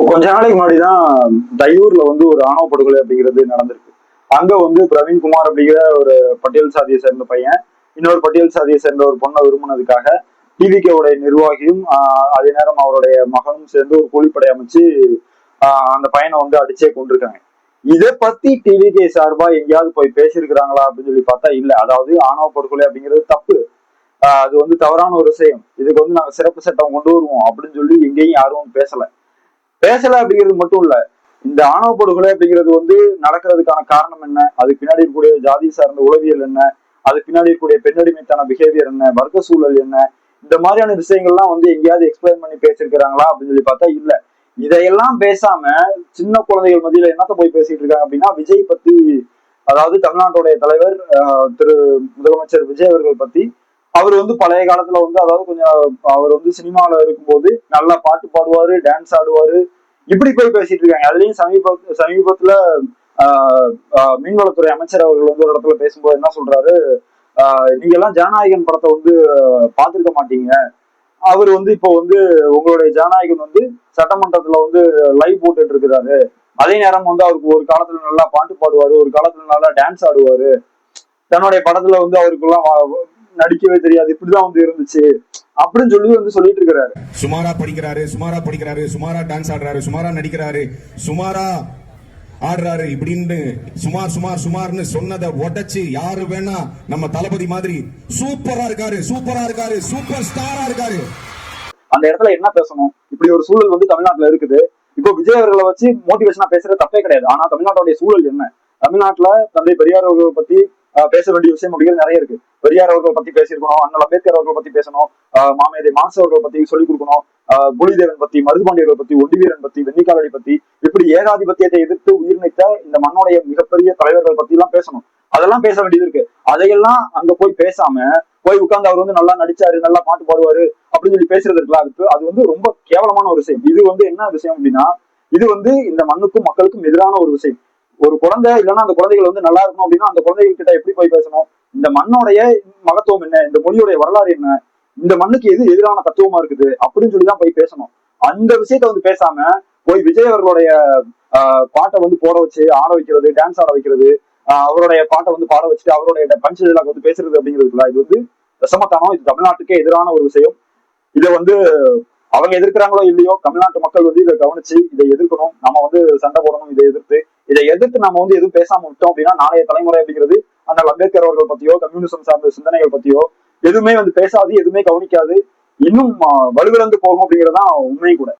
கொஞ்ச நாளைக்கு முன்னாடிதான் தையூர்ல வந்து ஒரு ஆணவ படுகொலை அப்படிங்கிறது நடந்திருக்கு. அங்க வந்து பிரவீன்குமார் அப்படிங்கிற ஒரு பட்டியல் சாதியை சேர்ந்த பையன் இன்னொரு பட்டியல் சாதியை சேர்ந்த ஒரு பொண்ணை விரும்பினதுக்காக டிவிகேவுடைய நிர்வாகியும் அதே நேரம் அவருடைய மகனும் சேர்ந்து ஒரு கூலிப்படை அமைச்சு அந்த பையனை வந்து அடிச்சே கொண்டிருக்காங்க. இதை பத்தி டிவிகே சார்பா எங்கேயாவது போய் பேசியிருக்கிறாங்களா அப்படின்னு சொல்லி பார்த்தா இல்ல. அதாவது ஆணவ படுகொலை அப்படிங்கிறது தப்பு, அது வந்து தவறான ஒரு விஷயம், இதுக்கு வந்து நாங்க சிறப்பு சட்டம் கொண்டு வருவோம் அப்படின்னு சொல்லி எங்கேயும் யாரும் பேசல அப்படிங்கிறது மட்டும் இல்ல. இந்த ஆணவ படுகொலை அப்படிங்கிறது வந்து நடக்கிறதுக்கான காரணம் என்ன, அதுக்கு பின்னாடி இருக்கக்கூடிய ஜாதி சார்ந்த உளவியல் என்ன, அதுக்கு பின்னாடி இருக்கக்கூடிய பெண்ணடிமைத்தான பிஹேவியர் என்ன, வர்க்க சூழல் என்ன, இந்த மாதிரியான விஷயங்கள்லாம் வந்து எங்கேயாவது எக்ஸ்பிளைன் பண்ணி பேசியிருக்கிறாங்களா அப்படின்னு சொல்லி பார்த்தா இல்ல. இதையெல்லாம் பேசாம சின்ன குழந்தைகள் மத்தியில என்னத்த போய் பேசிட்டு இருக்காங்க அப்படின்னா விஜய் பத்தி, அதாவது தமிழ்நாட்டுடைய தலைவர் திரு முதலமைச்சர் விஜய் அவர்கள் பத்தி. அவர் வந்து பழைய காலத்துல வந்து, அதாவது கொஞ்சம் அவர் வந்து சினிமாவில இருக்கும்போது நல்லா பாட்டு பாடுவாரு, டான்ஸ் ஆடுவாரு, இப்படி போய் பேசிட்டு இருக்காங்க. அதுலயும் சமீபத்துல மீன்வளத்துறை அமைச்சர் அவர்கள் வந்து ஒரு இடத்துல பேசும்போது என்ன சொல்றாரு, நீங்க எல்லாம் ஜனநாயகன் படத்தை வந்து பார்த்திருக்க மாட்டீங்க, அவர் வந்து இப்போ வந்து உங்களுடைய ஜனநாயகன் வந்து சட்டமன்றத்துல வந்து லைவ் போட்டுட்டு இருக்கிறாரு, அதே நேரம் வந்து அவருக்கு ஒரு காலத்துல நல்லா பாட்டு பாடுவாரு, ஒரு காலத்துல நல்லா டான்ஸ் ஆடுவாரு, தன்னுடைய படத்துல வந்து அவருக்குலாம் நடிக்கவே தெரியாது, இப்படிதான் வந்து இருந்துச்சு அப்படின்னு சொல்லி வந்து சொல்லிட்டு இருக்கிறாரு. சுமாரா படிக்கிறாரு, சுமாரா டான்ஸ் ஆடுறாரு, சுமாரா நடிக்கிறாரு, சுமாரா ஆடுறாரு, இப்படின்னு சுமார்னு சொன்னதை உடைச்சு யாரு வேணா நம்ம தளபதி மாதிரி சூப்பரா இருக்காரு, சூப்பர் ஸ்டாரா இருக்காரு. அந்த இடத்துல என்ன பேசணும்? இப்படி ஒரு சூழல் வந்து தமிழ்நாட்டுல இருக்குது. இப்போ விஜய் அவர்களை வச்சு மோட்டிவேஷனா பேசுறது தப்பே கிடையாது. ஆனா தமிழ்நாட்டுடைய சூழல் என்ன? தமிழ்நாட்டுல தந்தை பெரியார் அவர்களை பத்தி பேச வேண்டிய விஷயம் அப்படிங்கிறது நிறைய இருக்கு. பெரியார் அவர்கள் பத்தி பேசியிருக்கணும், அண்ணல் அம்பேத்கர் அவர்கள் பத்தி பேசணும், மாமேதை மார்க்ஸ் அவர்கள் பத்தி சொல்லிக் கொடுக்கணும், புலிதேவன் பத்தி, மருதுபாண்டியர்கள் பத்தி, ஒண்டிவீரன் பத்தி, வெண்ணிக்காலடி பத்தி, இப்படி ஏகாதிபத்தியத்தை எதிர்த்து உயிர் நீத்த இந்த மண்ணுடைய மிகப்பெரிய தலைவர்கள் பத்தி எல்லாம் பேசணும். அதெல்லாம் பேச வேண்டியது இருக்கு. அதையெல்லாம் அங்க போய் பேசாம போய் உட்கார்ந்து அவர் வந்து நல்லா நடிச்சாரு, நல்லா பாட்டு பாடுவாரு அப்படின்னு சொல்லி பேசுறது இருக்குல்ல, அது வந்து ரொம்ப கேவலமான ஒரு விஷயம். இது வந்து என்ன விஷயம் அப்படின்னா, இது வந்து இந்த மண்ணுக்கும் மக்களுக்கும் எதிரான ஒரு விஷயம். ஒரு குழந்தை இல்லைன்னா அந்த குழந்தைகள் வந்து நல்லா இருக்கணும் அப்படின்னா அந்த குழந்தைகள் கிட்ட எப்படி போய் பேசணும்? இந்த மண்ணோடைய மகத்துவம் என்ன, இந்த மொழியோடைய வரலாறு என்ன, இந்த மண்ணுக்கு எது எதிரான தத்துவமா இருக்குது அப்படின்னு சொல்லிதான் போய் பேசணும். அந்த விஷயத்த வந்து பேசாம போய் விஜய் அவர்களுடைய பாட்டை வந்து போட வச்சு ஆட வைக்கிறது, டான்ஸ் ஆட வைக்கிறது, அவருடைய பாட்டை வந்து பாட வச்சுட்டு அவருடைய பஞ்ச் டைலாக் வந்து பேசுறது அப்படிங்கிறதுல இது வந்து ரசமத்தானம். இது தமிழ்நாட்டுக்கே எதிரான ஒரு விஷயம். இதை வந்து அவங்க எதிர்க்கிறாங்களோ இல்லையோ, தமிழ்நாட்டு மக்கள் வந்து இதை கவனிச்சு இதை எதிர்க்கணும். நம்ம வந்து சண்டை போடணும். இதை எதிர்த்து நம்ம வந்து எதுவும் பேசாம விட்டோம் அப்படின்னா நாளைய தலைமுறை அப்படிங்கிறது அண்ணல் அம்பேத்கர் அவர்கள் பத்தியோ கம்யூனிசம் சார்ந்த சிந்தனைகள் பத்தியோ எதுவுமே வந்து பேசாது, எதுவுமே கவனிக்காது, இன்னும் வலுவிழந்து போகும் அப்படிங்கிறதான் உண்மை கூட.